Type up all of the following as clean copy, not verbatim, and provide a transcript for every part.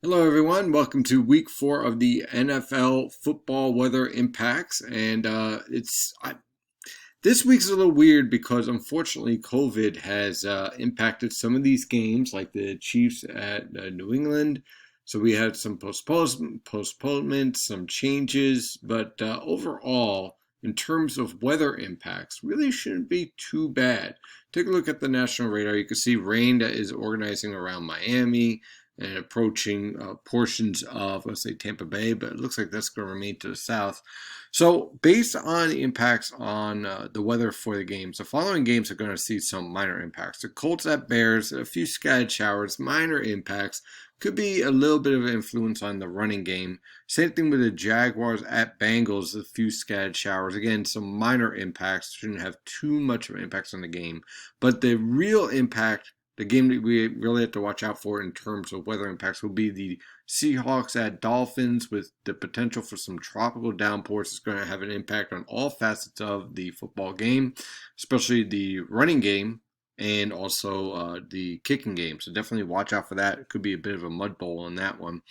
Hello, everyone. Welcome to week 4 of the NFL football weather impacts. And this week's a little weird because unfortunately COVID has impacted some of these games, like the Chiefs at New England. So we had some postponements, some changes, but overall, in terms of weather impacts, really shouldn't be too bad. Take a look at the national radar. You can see rain that is organizing around Miami and approaching portions of, let's say, Tampa Bay, but it looks like that's going to remain to the south. So, based on the impacts on the weather for the games, the following games are going to see some minor impacts. The Colts at Bears, a few scattered showers, minor impacts. Could be a little bit of influence on the running game. Same thing with the Jaguars at Bengals, a few scattered showers. Again, some minor impacts. Shouldn't have too much of an impact on the game. But the real impact, the game that we really have to watch out for in terms of weather impacts, will be the Seahawks at Dolphins, with the potential for some tropical downpours. It's going to have an impact on all facets of the football game, especially the running game and also the kicking game. So definitely watch out for that. It could be a bit of a mud bowl on that one.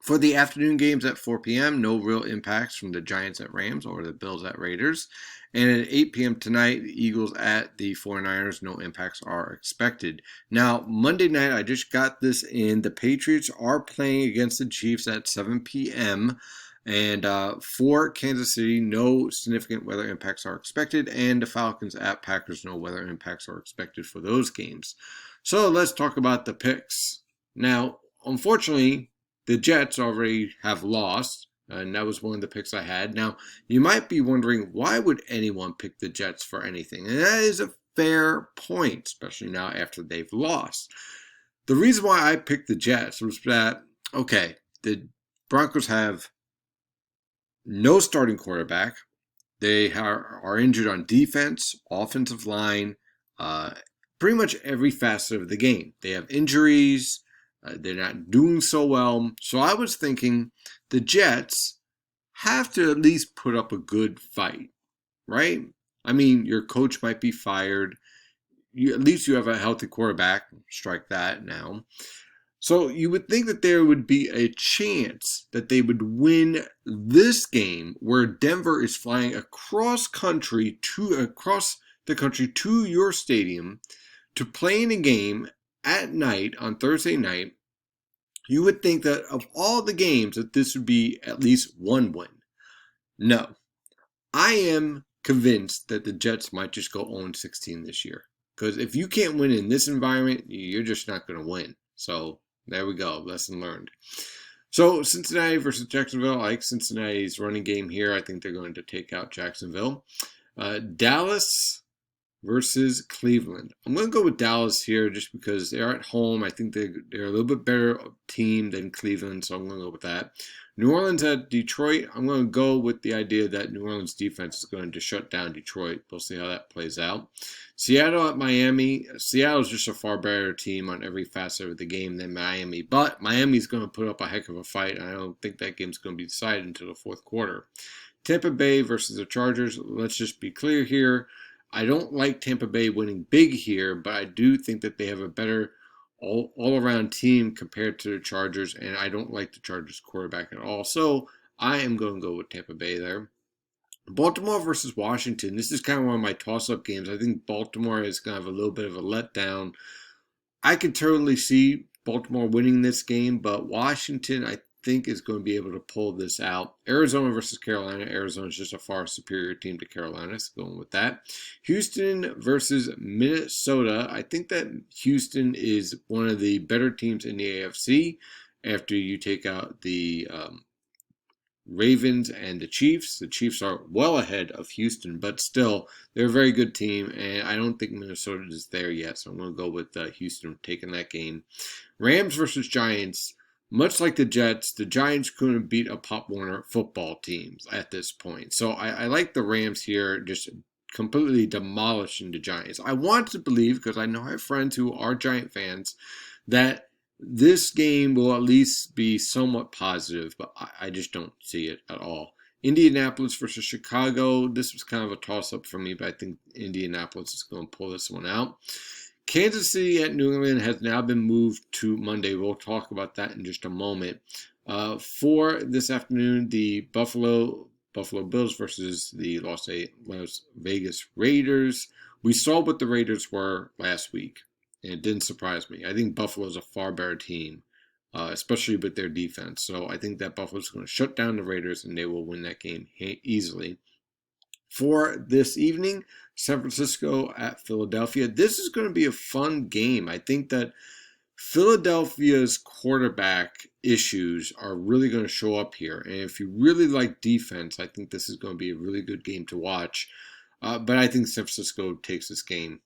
For the afternoon games at 4 p.m., no real impacts from the Giants at Rams or the Bills at Raiders. And at 8 p.m. tonight, the Eagles at the 49ers, no impacts are expected. Now, Monday night, I just got this in. The Patriots are playing against the Chiefs at 7 p.m. And for Kansas City, no significant weather impacts are expected. And the Falcons at Packers, no weather impacts are expected for those games. So let's talk about the picks. Now, unfortunately, the Jets already have lost, and that was one of the picks I had. Now, you might be wondering, why would anyone pick the Jets for anything? And that is a fair point, especially now after they've lost. The reason why I picked the Jets was that, okay, the Broncos have no starting quarterback. They are injured on defense, offensive line, uh, pretty much every facet of the game. They have injuries. They're not doing so well. So I was thinking the Jets have to at least put up a good fight, right? I mean, your coach might be fired. At least you have a healthy quarterback. Strike that now. So you would think that there would be a chance that they would win this game, where Denver is flying across the country to your stadium to play in a game at night on Thursday night. You would think that of all the games that this would be at least one win. No. I am convinced that the Jets might just go 0-16 this year. Because if you can't win in this environment, you're just not going to win. So there we go. Lesson learned. So Cincinnati versus Jacksonville. I like Cincinnati's running game here. I think they're going to take out Jacksonville. Dallas versus Cleveland. I'm going to go with Dallas here just because they're at home. I think they're a little bit better team than Cleveland, so I'm going to go with that. New Orleans at Detroit. I'm going to go with the idea that New Orleans defense is going to shut down Detroit. We'll see how that plays out. Seattle at Miami. Seattle's just a far better team on every facet of the game than Miami, but Miami's going to put up a heck of a fight. I don't think that game's going to be decided until the fourth quarter. Tampa Bay versus the Chargers. Let's just be clear here. I don't like Tampa Bay winning big here, but I do think that they have a better all-around team compared to the Chargers, and I don't like the Chargers quarterback at all. So I am going to go with Tampa Bay there. Baltimore versus Washington. This is kind of one of my toss-up games. I think Baltimore is going to have a little bit of a letdown. I could totally see Baltimore winning this game, but Washington, I think, is going to be able to pull this out. Arizona versus Carolina. Arizona is just a far superior team to Carolina, so going with that. Houston versus Minnesota. I think that Houston is one of the better teams in the AFC after you take out the Ravens and the Chiefs. The Chiefs are well ahead of Houston, but still, they're a very good team, and I don't think Minnesota is there yet, so I'm going to go with Houston taking that game. Rams versus Giants. Much like the Giants couldn't beat a Pop Warner football team at this point. So I like the Rams here, just completely demolishing the Giants. I want to believe, because I know I have friends who are Giant fans, that this game will at least be somewhat positive, but I just don't see it at all. Indianapolis versus Chicago. This was kind of a toss-up for me, but I think Indianapolis is going to pull this one out. Kansas City at New England has now been moved to Monday. We'll talk about that in just a moment. For this afternoon, the Buffalo Bills versus the Las Vegas Raiders. We saw what the Raiders were last week, and it didn't surprise me. I think Buffalo's a far better team, especially with their defense. So I think that Buffalo's going to shut down the Raiders, and they will win that game easily. For this evening, San Francisco at Philadelphia. This is going to be a fun game. I think that Philadelphia's quarterback issues are really going to show up here. And if you really like defense, I think this is going to be a really good game to watch. But I think San Francisco takes this game,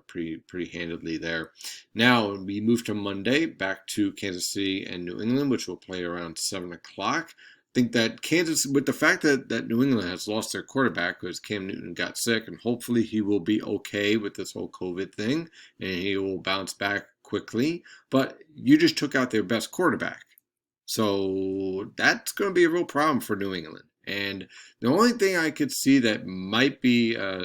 pretty handedly there. Now we move to Monday, back to Kansas City and New England, which will play around 7 o'clock. I think that Kansas, with the fact that New England has lost their quarterback because Cam Newton got sick, and hopefully he will be okay with this whole COVID thing, and he will bounce back quickly. But you just took out their best quarterback. So that's going to be a real problem for New England. And the only thing I could see that might be a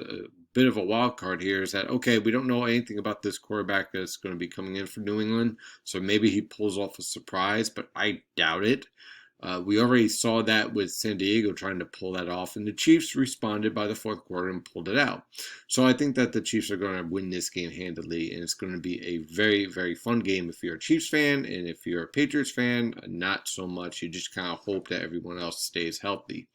bit of a wild card here is that, okay, we don't know anything about this quarterback that's going to be coming in for New England, so maybe he pulls off a surprise, but I doubt it. We already saw that with San Diego trying to pull that off, and the Chiefs responded by the fourth quarter and pulled it out. So I think that the Chiefs are going to win this game handily, and it's going to be a very, very fun game if you're a Chiefs fan, and if you're a Patriots fan, not so much. You just kind of hope that everyone else stays healthy.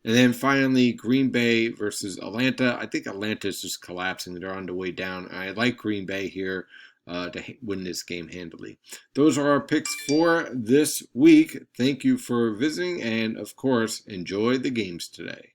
And then finally, Green Bay versus Atlanta. I think Atlanta is just collapsing. They're on the way down. I like Green Bay here to win this game handily. Those are our picks for this week. Thank you for visiting, and of course, enjoy the games today.